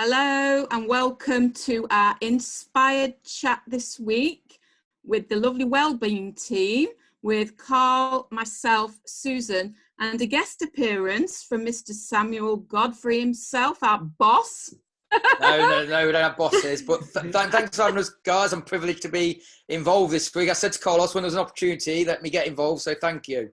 Hello and welcome to our inspired chat this week with the lovely wellbeing team, with Carl, myself, Susan, and a guest appearance from Mr. Samuel Godfrey himself, our boss. No, we don't have bosses, but thanks for having us, guys. I'm privileged to be involved this week. I said to Carlos when there was an opportunity, let me get involved, so thank you.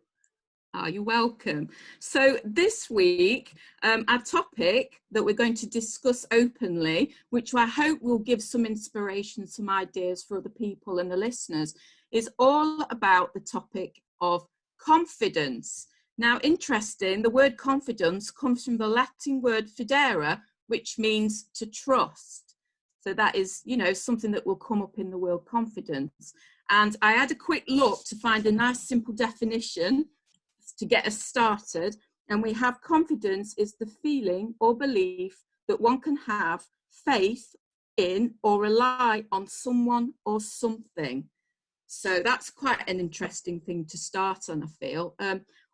You're welcome. So this week, our topic that we're going to discuss openly, which I hope will give some inspiration, some ideas for other people and the listeners, is all about the topic of confidence. Now, interesting, the word confidence comes from the Latin word fidere, which means to trust. So that is, something that will come up in the word confidence. And I had a quick look to find a nice simple definition to get us started, and we have confidence is the feeling or belief that one can have faith in or rely on someone or something. So that's quite an interesting thing to start on, I feel.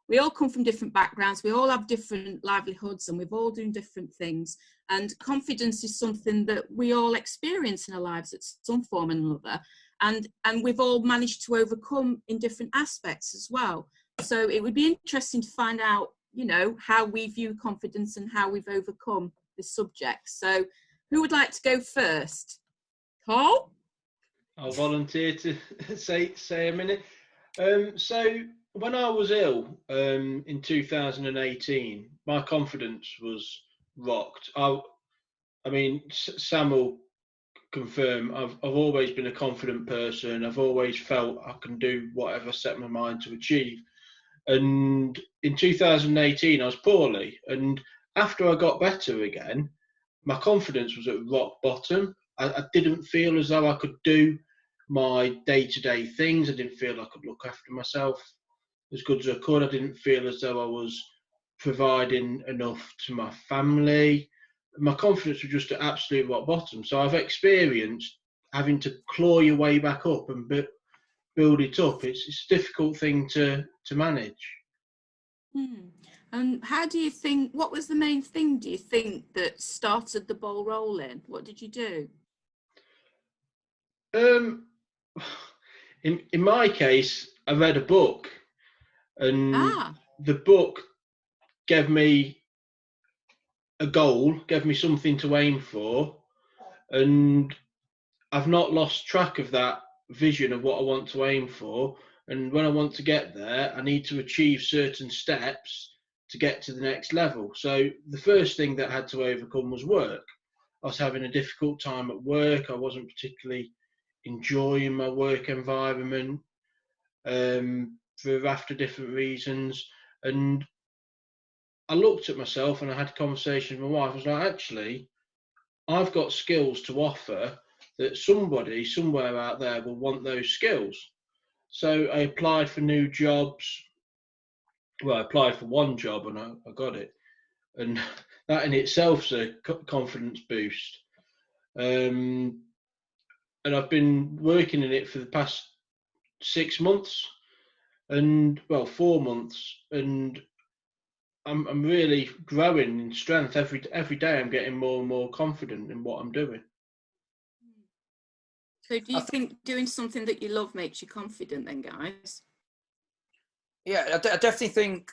We all come from different backgrounds, we all have different livelihoods, and we've all done different things, and confidence is something that we all experience in our lives at some form or another, and we've all managed to overcome in different aspects as well. So it would be interesting to find out, how we view confidence and how we've overcome this subject. So who would like to go first? Carl? I'll volunteer to say a minute. So when I was ill in 2018, my confidence was rocked. I mean, Sam will confirm, I've always been a confident person. I've always felt I can do whatever I set my mind to achieve. And in 2018, I was poorly. And after I got better again, my confidence was at rock bottom. I didn't feel as though I could do my day-to-day things. I didn't feel I could look after myself as good as I could. I didn't feel as though I was providing enough to my family. My confidence was just at absolute rock bottom. So I've experienced having to claw your way back up and build it up. It's a difficult thing to manage. And how do you think, what was the main thing, do you think, that started the ball rolling? What did you do? In my case, I read a book, and the book gave me a goal, gave me something to aim for, and I've not lost track of that vision of what I want to aim for. And when I want to get there, I need to achieve certain steps to get to the next level. So the first thing that I had to overcome was work. I was having a difficult time at work. I wasn't particularly enjoying my work environment after different reasons. And I looked at myself and I had a conversation with my wife. I was like, actually, I've got skills to offer that somebody somewhere out there will want those skills. So I applied for new jobs. Well, I applied for one job and I got it. And that in itself is a confidence boost. And I've been working in it for the past 6 months, and 4 months, and I'm really growing in strength every day. I'm getting more and more confident in what I'm doing. So do you think doing something that you love makes you confident then, guys? Yeah, I definitely think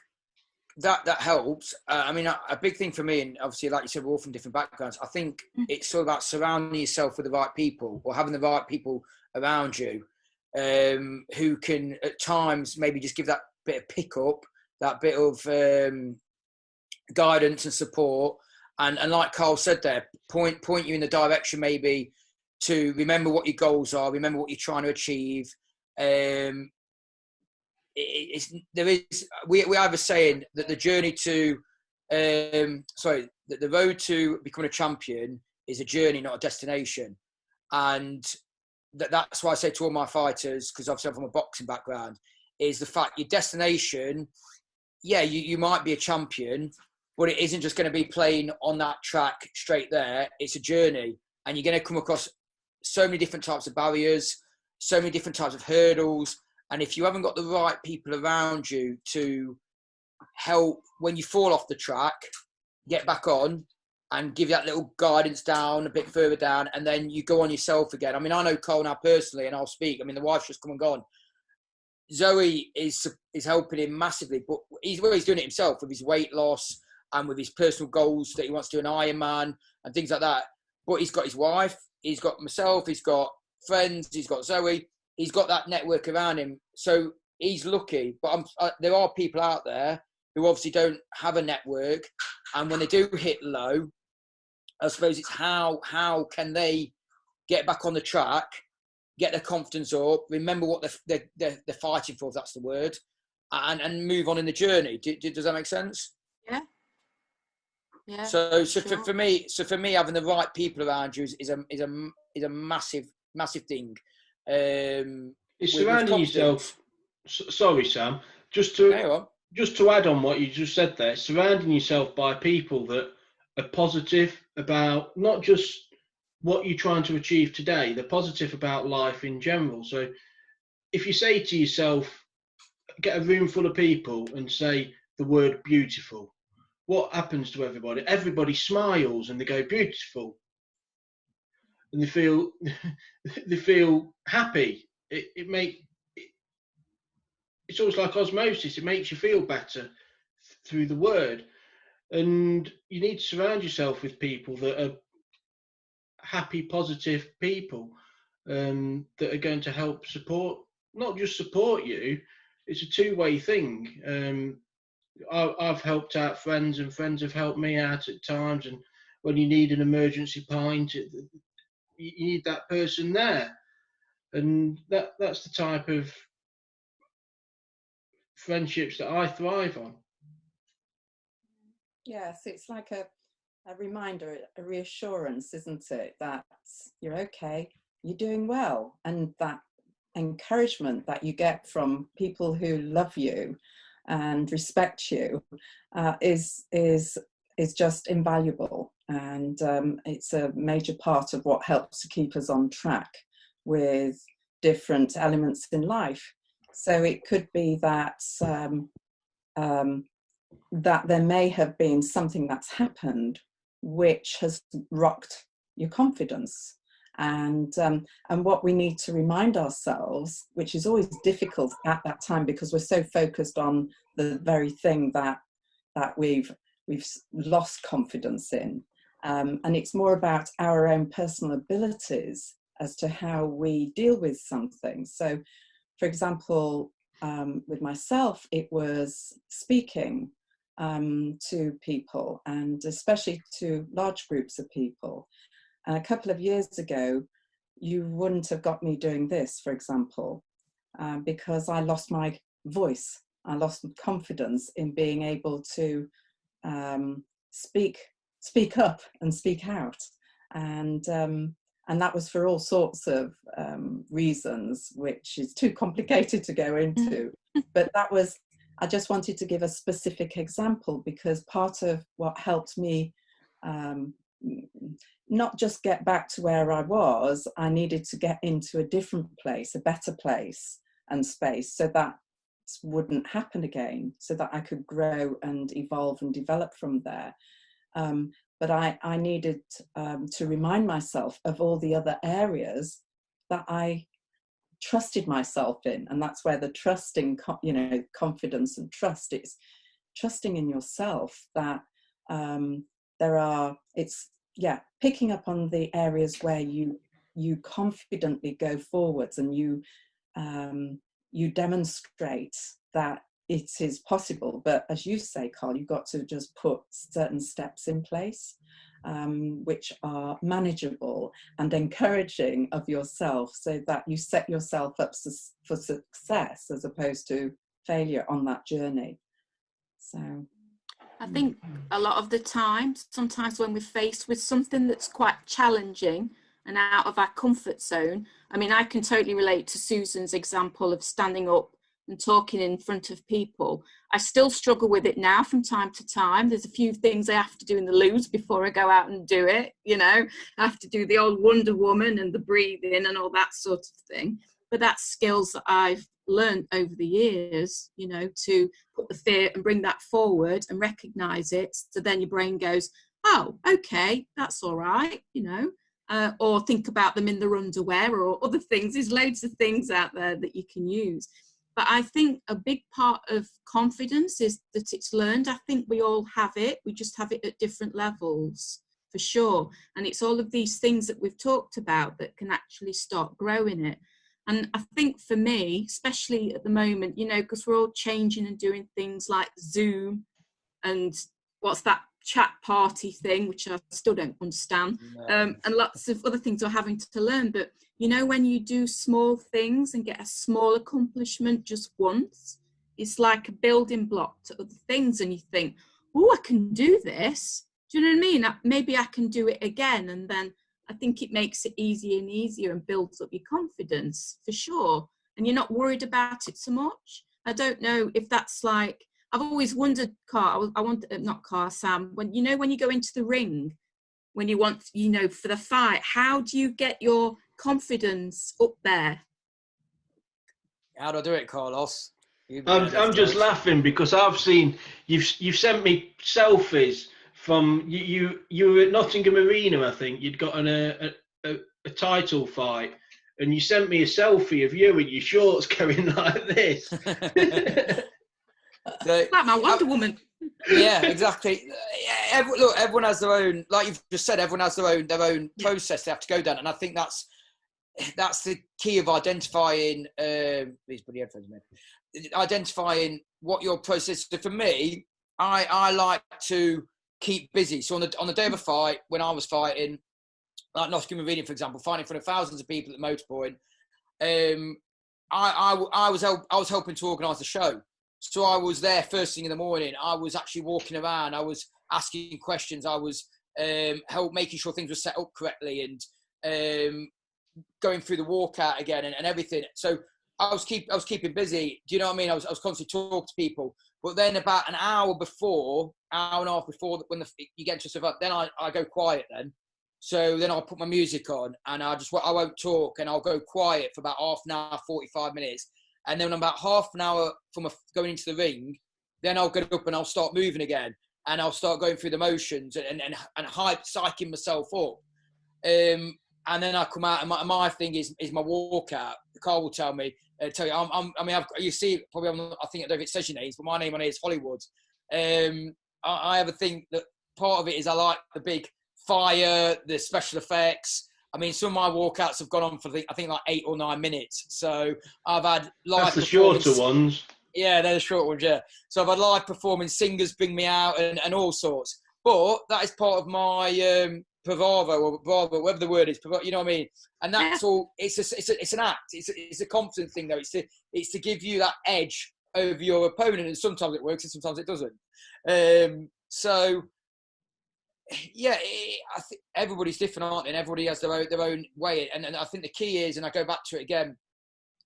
that helps. I mean, a big thing for me, and obviously, like you said, we're all from different backgrounds. I think it's all about surrounding yourself with the right people, or having the right people around you, who can at times maybe just give that bit of pickup, that bit of guidance and support, and like Carl said there, point you in the direction maybe to remember what your goals are, remember what you're trying to achieve. We have a saying that the journey to the road to becoming a champion is a journey, not a destination. And that's why I say to all my fighters, because obviously I'm from a boxing background, is the fact your destination, you might be a champion, but it isn't just going to be playing on that track straight there. It's a journey, and you're going to come across so many different types of barriers, so many different types of hurdles. And if you haven't got the right people around you to help when you fall off the track, get back on, and give you that little guidance down, a bit further down, and then you go on yourself again. I mean, I know Cole now personally, and I'll speak. I mean, the wife's just come and gone. Zoe is helping him massively, but he's doing it himself with his weight loss and with his personal goals that he wants to do an Ironman and things like that. But he's got his wife, he's got myself, he's got friends, he's got Zoe, he's got that network around him. So he's lucky. But there are people out there who obviously don't have a network, and when they do hit low, I suppose it's how can they get back on the track, get their confidence up, remember what they're fighting for, if that's the word, and move on in the journey. Does that make sense? Yeah. Yeah. So sure. for me, having the right people around you is a massive thing. It's surrounding yourself. Sorry, Sam. Just to add on what you just said there, surrounding yourself by people that are positive about not just what you're trying to achieve today, they're positive about life in general. So if you say to yourself, get a room full of people and say the word beautiful, what happens to everybody? Everybody smiles and they go beautiful, and they feel happy. It's almost like osmosis. It makes you feel better through the word. And you need to surround yourself with people that are happy, positive people that are going to help not just support you. It's a two-way thing. I've helped out friends, and friends have helped me out at times. And when you need an emergency pint, you need that person there. And that's the type of friendships that I thrive on. Yes, it's like a reminder, a reassurance, isn't it, that you're okay, you're doing well, and that encouragement that you get from people who love you and respect you is just invaluable, and it's a major part of what helps to keep us on track with different elements in life. So it could be that that there may have been something that's happened which has rocked your confidence, and what we need to remind ourselves, which is always difficult at that time because we're so focused on the very thing that we've lost confidence in, and it's more about our own personal abilities as to how we deal with something. So, for example, with myself, it was speaking to people, and especially to large groups of people. And a couple of years ago, you wouldn't have got me doing this, for example, because I lost my voice. I lost confidence in being able to speak up and speak out. And that was for all sorts of reasons, which is too complicated to go into. But that was, I just wanted to give a specific example, because part of what helped me not just get back to where I was, I needed to get into a different place, a better place and space, so that wouldn't happen again, so that I could grow and evolve and develop from there. But I needed to remind myself of all the other areas that I trusted myself in, and that's where the trusting, confidence and trust, it's trusting in yourself that picking up on the areas where you confidently go forwards, and you demonstrate that it is possible. But as you say, Carl, you've got to just put certain steps in place which are manageable and encouraging of yourself, so that you set yourself up for success as opposed to failure on that journey. So I think a lot of the time, sometimes when we're faced with something that's quite challenging and out of our comfort zone, I mean, I can totally relate to Susan's example of standing up and talking in front of people. I still struggle with it now from time to time. There's a few things I have to do in the loos before I go out and do it. I have to do the old Wonder Woman and the breathing and all that sort of thing. But that's skills that I've learned over the years, you know, to put the fear and bring that forward and recognize it. So then your brain goes, oh, okay, that's all right, you know, or think about them in their underwear or other things. There's loads of things out there that you can use. But I think a big part of confidence is that it's learned. I think we all have it. We just have it at different levels, for sure. And it's all of these things that we've talked about that can actually start growing it. And I think for me, especially at the moment, you know, because we're all changing and doing things like Zoom and what's that chat party thing, which I still don't understand, No. and lots of other things we're having to learn. But you know, when you do small things and get a small accomplishment just once, it's like a building block to other things, and you think, oh, I can do this. Do you know what I mean? Maybe I can do it again. And then I think it makes it easier and easier and builds up your confidence, for sure. And you're not worried about it so much. I don't know if that's like, I've always wondered, Sam, when, you know, when you go into the ring, when you want, you know, for the fight, how do you get your confidence up there? How do I do it, Carlos? I'm just laughing because I've seen you've sent me selfies from you were at Nottingham Arena, I think. You'd got a title fight, and you sent me a selfie of you in your shorts going like this. So, like my Wonder Woman. Yeah, exactly. Look, everyone has their own, like you've just said, everyone has their own process they have to go down, and I think that's the key of identifying these bloody headphones, man. Identifying what your process is. So for me, I like to keep busy. So on the day of a fight, when I was fighting, like Nottingham Arena, for example, fighting in front of thousands of people at Motorpoint, I was helping to organise the show. So I was there first thing in the morning. I was actually walking around. I was asking questions. I was making sure things were set up correctly and going through the walkout again and everything. So I was keeping busy. Do you know what I mean? I was constantly talking to people. But then about an hour and a half before, when you get into stuff up, then I go quiet then. So then I'll put my music on and I won't talk and I'll go quiet for about half an hour, 45 minutes. And then about half an hour from going into the ring, then I'll get up and I'll start moving again. And I'll start going through the motions and psyching myself up. And then I come out and my thing is my walkout. Carl will tell you, you see, probably, I think I don't know if it says your names, but my name on it is Hollywood. I have a thing that part of it is I like the big fire, the special effects. I mean, some of my walkouts have gone on for, I think like 8 or 9 minutes. So I've had live That's the shorter ones. Yeah, they're the short ones, yeah. So I've had live performing singers bring me out and all sorts. But that is part of my bravado, or bravo, whatever the word is, you know what I mean? And that's all, it's an act. It's a confidence thing, though. It's to give you that edge over your opponent, and sometimes it works and sometimes it doesn't. So... yeah, I think everybody's different, aren't they? And everybody has their own way. And I think the key is, and I go back to it again,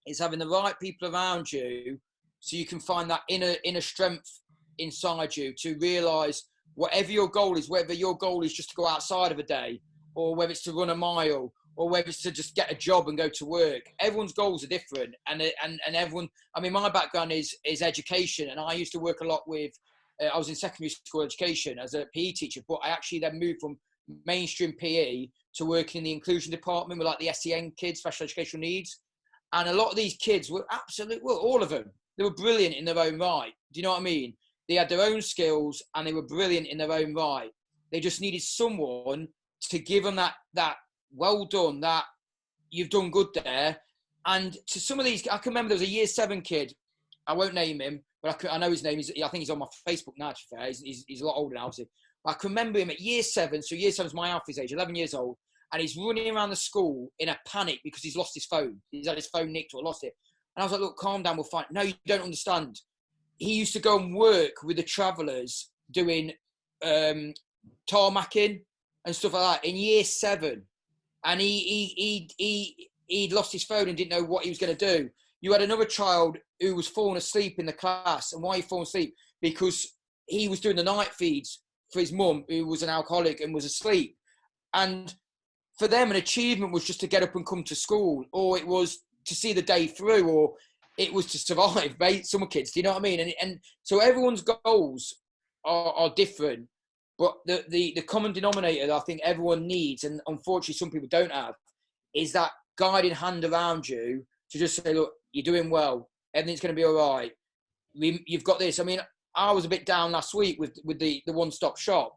is having the right people around you so you can find that inner strength inside you to realise whatever your goal is, whether your goal is just to go outside of a day or whether it's to run a mile or whether it's to just get a job and go to work. Everyone's goals are different. And everyone, I mean, my background is education, and I used to work a lot with, I was in secondary school education as a PE teacher, but I actually then moved from mainstream PE to working in the inclusion department with like the SEN kids, special educational needs. And a lot of these kids were all of them, they were brilliant in their own right. Do you know what I mean? They had their own skills and they were brilliant in their own right. They just needed someone to give them that well done, that you've done good there. And to some of these, I can remember there was a year 7 kid, I won't name him, but I know his name. I think he's on my Facebook now, to be fair. He's a lot older now, obviously. But I can remember him at year 7. So year 7's my Alfie's age, 11 years old. And he's running around the school in a panic because he's lost his phone. He's had his phone nicked or lost it. And I was like, look, calm down, we'll find. No, you don't understand. He used to go and work with the travellers doing tarmacking and stuff like that in year 7. And he'd lost his phone and didn't know what he was going to do. You had another child who was falling asleep in the class. And why he falling asleep? Because he was doing the night feeds for his mum, who was an alcoholic and was asleep. And for them, an achievement was just to get up and come to school, or it was to see the day through, or it was to survive, mate. Some kids, do you know what I mean? And so everyone's goals are different, but the common denominator that I think everyone needs, and unfortunately some people don't have, is that guiding hand around you to just say, look, you're doing well, everything's going to be all right. You've got this. I mean, I was a bit down last week with the one-stop shop.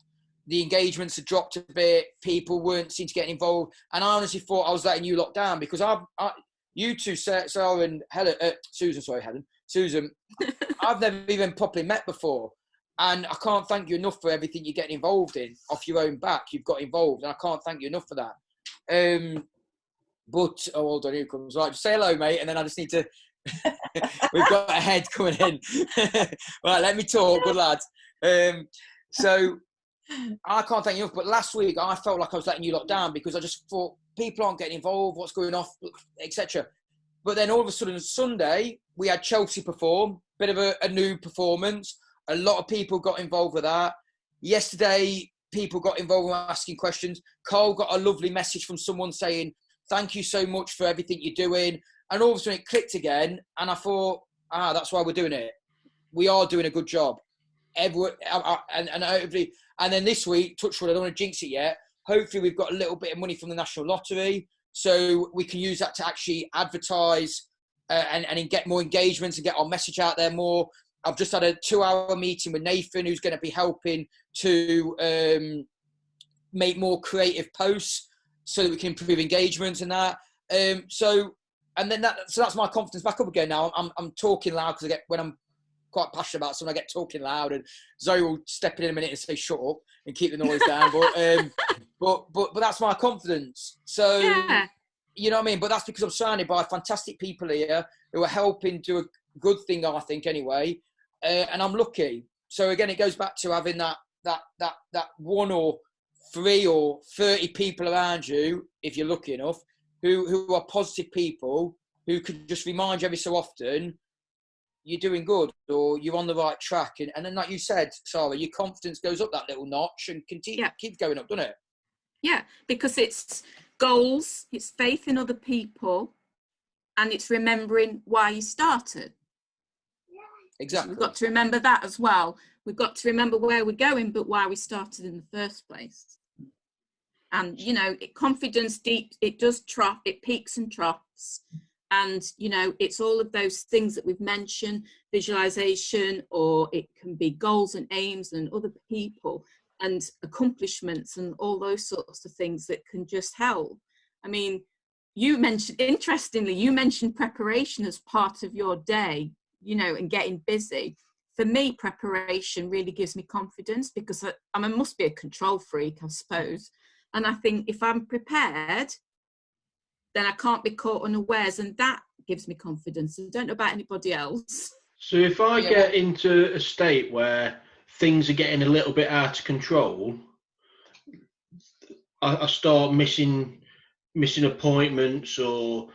The engagements had dropped a bit. People weren't seem to get involved, and I honestly thought I was letting you lot down because you two, Sarah and Susan, I've never even properly met before. And I can't thank you enough for everything you're getting involved in. Off your own back, you've got involved, and I can't thank you enough for that. But, oh, hold on, here comes. Right, say hello, mate, and then I just need to... We've got a head coming in. Right, let me talk, good lad. So, I can't thank you enough, but last week I felt like I was letting you lot down because I just thought, people aren't getting involved, what's going off, etc. But then all of a sudden, Sunday, we had Chelsea perform, bit of a new performance. A lot of people got involved with that. Yesterday, people got involved with asking questions. Carl got a lovely message from someone saying, thank you so much for everything you're doing. And all of a sudden it clicked again. And I thought, that's why we're doing it. We are doing a good job. Everyone, and then this week, touch wood, I don't want to jinx it yet. Hopefully we've got a little bit of money from the National Lottery, so we can use that to actually advertise and get more engagements and get our message out there more. I've just had a 2-hour meeting with Nathan, who's going to be helping to make more creative posts so that we can improve engagement and that. So that's my confidence back up again now. I'm talking loud because when I'm quite passionate about something, I get talking loud, and Zoe will step in a minute and say shut up and keep the noise down. But that's my confidence. So yeah. You know what I mean? But that's because I'm surrounded by fantastic people here who are helping do a good thing, I think, anyway. And I'm lucky. So again, it goes back to having that 1 or 3 or 30 people around you, if you're lucky enough, who are positive people who can just remind you every so often you're doing good or you're on the right track. And then, like you said, Sarah, your confidence goes up that little notch and keeps going up, doesn't it? Yeah, because it's goals, it's faith in other people, and it's remembering why you started. Exactly. So we've got to remember that as well. We've got to remember where we're going, but why we started in the first place. And, confidence it does trough, it peaks and troughs. And, it's all of those things that we've mentioned, visualization, or it can be goals and aims and other people and accomplishments and all those sorts of things that can just help. I mean, interestingly, you mentioned preparation as part of your day, and getting busy. For me, preparation really gives me confidence because I must be a control freak, I suppose. And I think if I'm prepared, then I can't be caught unawares, and that gives me confidence. I don't know about anybody else. So if I get into a state where things are getting a little bit out of control, I start missing appointments, or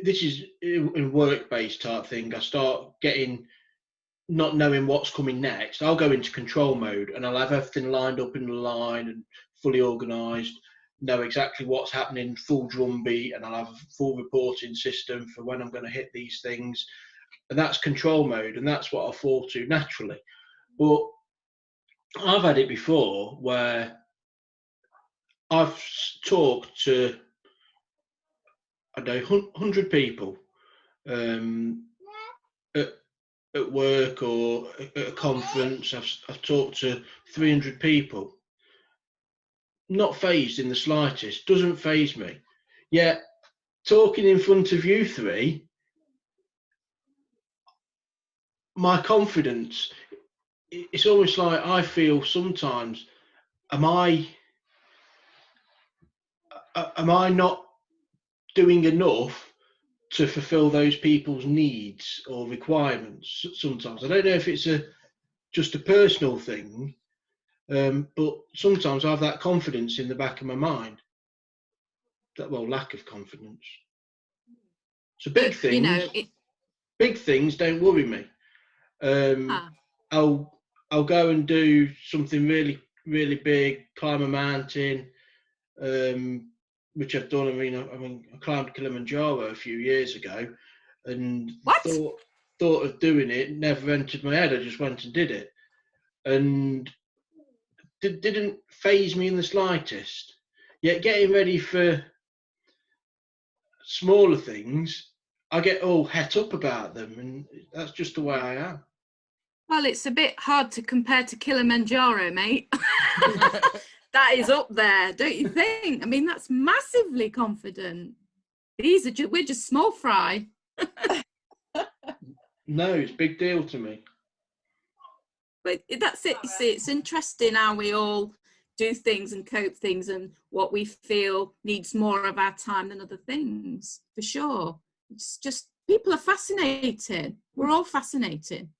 this is a work-based type thing. I start not knowing what's coming next. I'll go into control mode and I'll have everything lined up in the line and fully organised, know exactly what's happening, full drumbeat, and I'll have a full reporting system for when I'm going to hit these things. And that's control mode, and that's what I fall to naturally. But I've had it before where I've talked to, 100 people at work or at a conference. I've talked to 300 people. Not phased in the slightest. Doesn't faze me. Yet talking in front of you three, my confidence, it's almost like I feel sometimes, am I not doing enough to fulfill those people's needs or requirements? Sometimes I don't know if it's just a personal thing, but sometimes I have that confidence in the back of my mind. Lack of confidence. So big things, big things don't worry me. I'll go and do something really, really big, climb a mountain, which I've done. I mean, I climbed Kilimanjaro a few years ago, and What? thought of doing it never entered my head. I just went and did it, and didn't faze me in the slightest. Yet getting ready for smaller things, I get all het up about them, and that's just the way I am. Well, it's a bit hard to compare to Kilimanjaro, mate. That is up there, don't you think? I mean, that's massively confident. We're just small fry. No, it's a big deal to me. But that's it. You see, it's interesting how we all do things and cope things, and what we feel needs more of our time than other things, for sure. It's just, people are fascinating. We're all fascinating.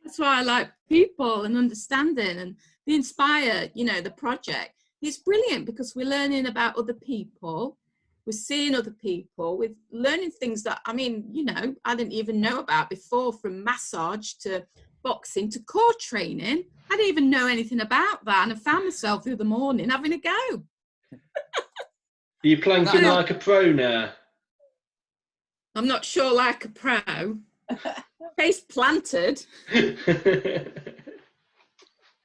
That's why I like people and understanding, and the Inspire, the project is brilliant because we're learning about other people. We're seeing other people, we're learning things that, I didn't even know about before, from massage to boxing to core training. I didn't even know anything about that, and I found myself the other morning having a go. Are you planking like a pro now? I'm not sure like a pro. Face planted.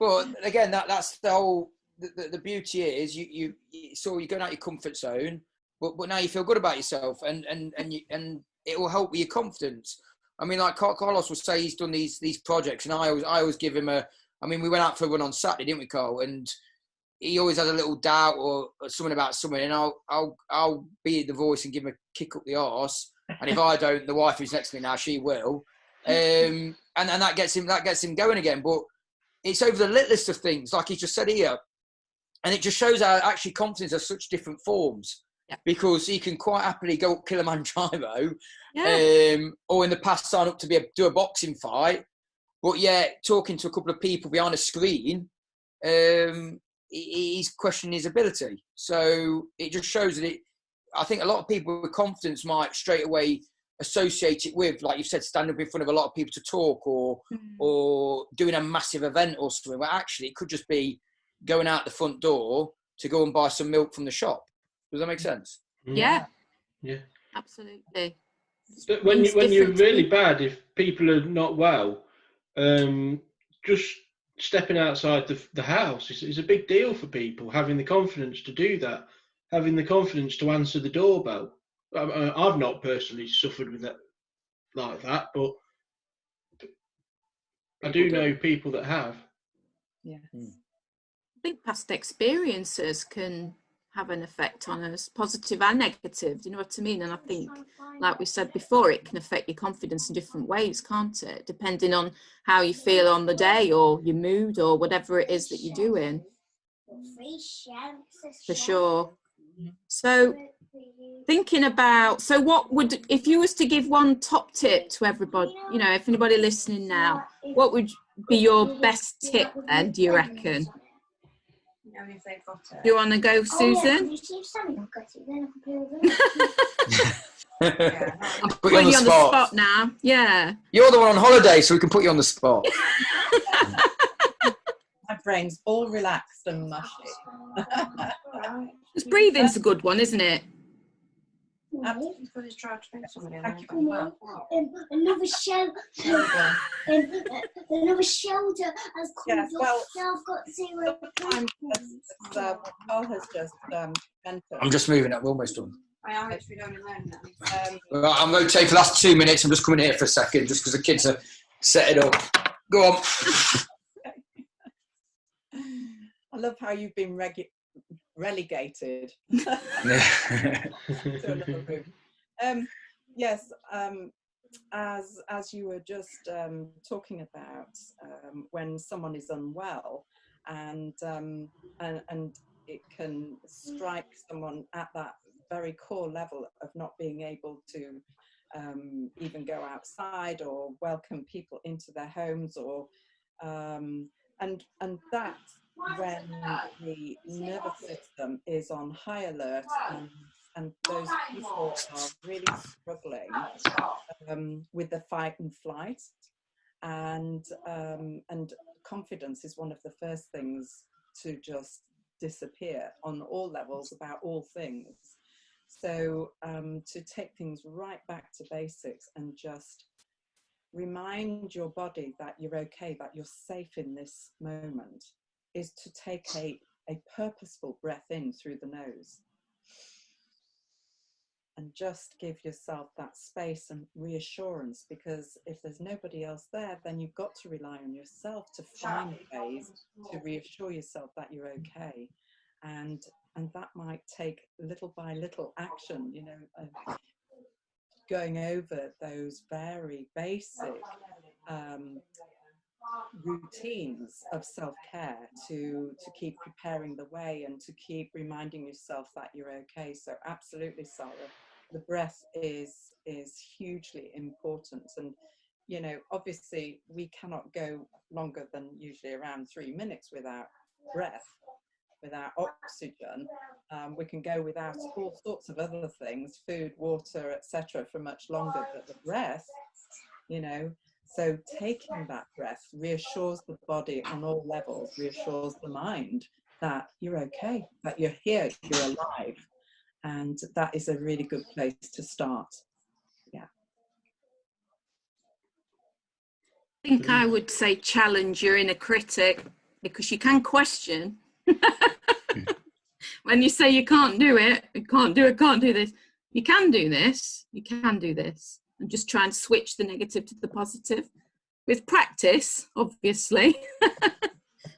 Well, again, that's the whole. The beauty is you're going out your comfort zone, but now you feel good about yourself, and it will help with your confidence. I mean, like Carlos will say, he's done these projects, and I always give him we went out for a run on Saturday, didn't we, Carl? And he always has a little doubt or something about something, and I'll be the voice and give him a kick up the arse. And if I don't, the wife who's next to me now, she will. And that gets him going again. But it's over the littlest of things, like he just said here, and it just shows how actually confidence has such different forms. Yeah. Because he can quite happily go up Kilimanjaro, or in the past sign up to do a boxing fight, but talking to a couple of people behind a screen, he's questioning his ability. So it just shows that I think a lot of people with confidence might straight away associate it with, like you said, standing up in front of a lot of people to talk, or doing a massive event or something. Well, actually, it could just be going out the front door to go and buy some milk from the shop. Does that make sense? Yeah. Yeah. Absolutely. When you're really bad, if people are not well, just stepping outside the house is a big deal for people. Having the confidence to do that, having the confidence to answer the doorbell. I've not personally suffered with that like that, but I do know people that have. Yeah. I think past experiences can have an effect on us, positive and negative. Do you know what I mean? And I think, like we said before, it can affect your confidence in different ways, can't it? Depending on how you feel on the day, or your mood, or whatever it is that you're doing. For sure. So thinking about, if you was to give one top tip to everybody, if anybody listening now, what would be your best tip then, do you reckon? If they've got it. Do you want to go, Susan? I'm putting you on the spot now. Yeah. You're the one on holiday, so we can put you on the spot. My brain's all relaxed and mushy. Just breathing's a good one, isn't it? Another shelter has come. Yes, well, I've got 0 what Carl has just mentioned. I'm just moving up. We're almost done. I am actually going around I'm rotating for the last 2 minutes. I'm just coming here for a second, just because the kids are setting up. Go on. I love how you've been relegated to another room. Yes, as you were just talking about, when someone is unwell, and it can strike someone at that very core level of not being able to even go outside or welcome people into their homes, or and that when the nervous system is on high alert, and those people are really struggling with the fight and flight, and confidence is one of the first things to just disappear on all levels about all things. So to take things right back to basics and just remind your body that you're okay, that you're safe in this moment, is to take a purposeful breath in through the nose. And just give yourself that space and reassurance, because if there's nobody else there, then you've got to rely on yourself to find ways to reassure yourself that you're okay. And that might take little by little action, you know, going over those very basic routines of self-care to keep preparing the way and to keep reminding yourself that you're okay. So absolutely, Sarah, the breath is hugely important. And you know, obviously we cannot go longer than usually around 3 minutes without breath, without oxygen. We can go without all sorts of other things, food, water, etc., for much longer, but the breath, you know, so taking that breath reassures the body on all levels, reassures the mind that you're okay, that you're here, you're alive. And that is a really good place to start. Yeah. I think I would say challenge your inner critic, because you can question. When you say you can't do it, can't do this, you can do this, you can do this. And just try and switch the negative to the positive. With practice, obviously,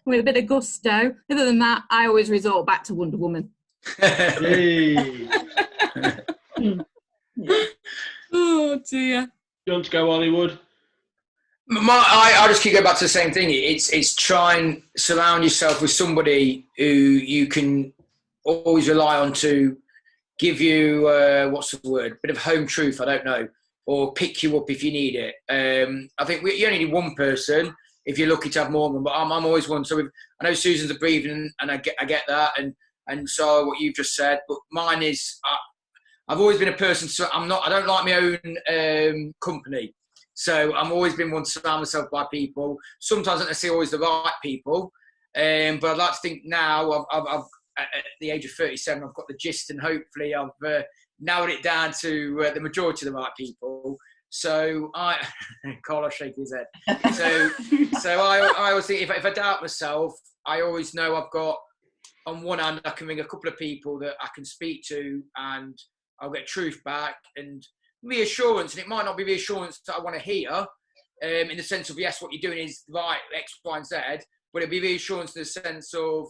with a bit of gusto. Other than that, I always resort back to Wonder Woman. Hey. Oh dear. You want to go, Hollywood? I just keep going back to the same thing. It's try and surround yourself with somebody who you can always rely on to give you, what's the word, bit of home truth, I don't know, or pick you up if you need it. I think you only need one person if you're lucky to have more than one, but I'm always one. So I know Susan's a breathing, and I get that, and so what you've just said, but mine is, I've always been a person, so I don't like my own company. So I've always been one to surround myself by people. Sometimes I don't see always the right people, but I'd like to think now I've at the age of 37, I've got the gist, and hopefully I've narrowed it down to the majority of the right people. So Carlos shaking his head. So I always think if I doubt myself, I always know I've got, on one hand, I can ring a couple of people that I can speak to, and I'll get truth back and reassurance. And it might not be reassurance that I want to hear, in the sense of, yes, what you're doing is right, X, Y, and Z, but it'll be reassurance in the sense of,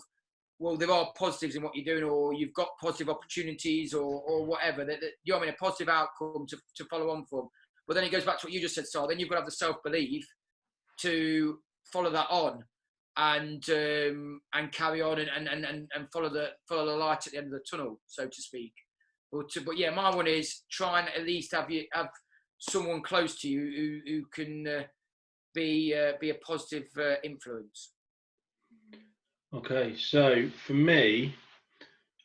well, there are positives in what you're doing, or you've got positive opportunities, or whatever, that you're having a positive outcome to follow on from. But then it goes back to what you just said, Sarah. Then you've got to have the self-belief to follow that on, and carry on, and follow the light at the end of the tunnel, so to speak. But yeah, my one is try and at least have someone close to you who can be a positive influence. Okay, so for me,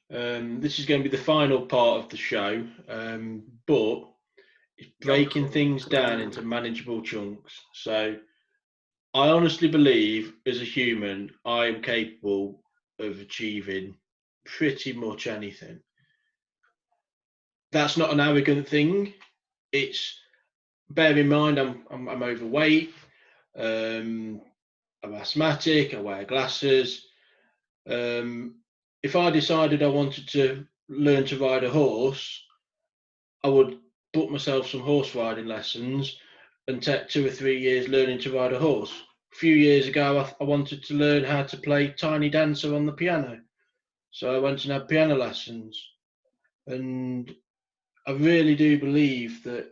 this is going to be the final part of the show, but it's breaking things down into manageable chunks. So I honestly believe, as a human, I am capable of achieving pretty much anything. That's not an arrogant thing. It's, bear in mind, I'm overweight, I'm asthmatic, I wear glasses. If I decided I wanted to learn to ride a horse, I would book myself some horse riding lessons and take 2 or 3 years learning to ride a horse. A few years ago, I wanted to learn how to play Tiny Dancer on the piano, so I went and had piano lessons. And I really do believe that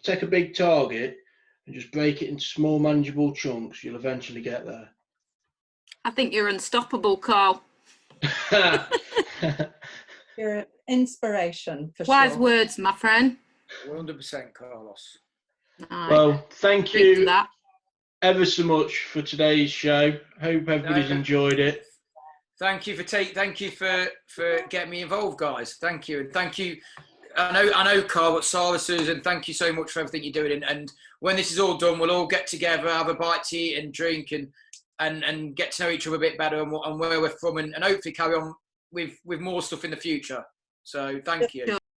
take a big target and just break it into small, manageable chunks, you'll eventually get there. I think you're unstoppable, Carl. You're an inspiration, for Wise sure. words, my friend. 100%, Carlos. Well, thank you that. ever so much for today's show. Hope everybody's enjoyed it. Thank you for getting me involved, guys. Thank you, and thank you. I know, Carl, but Sarah, Susan, thank you so much for everything you're doing. And when this is all done, we'll all get together, have a bite to eat and drink, and get to know each other a bit better, and where we're from, and hopefully carry on with more stuff in the future. So thank you.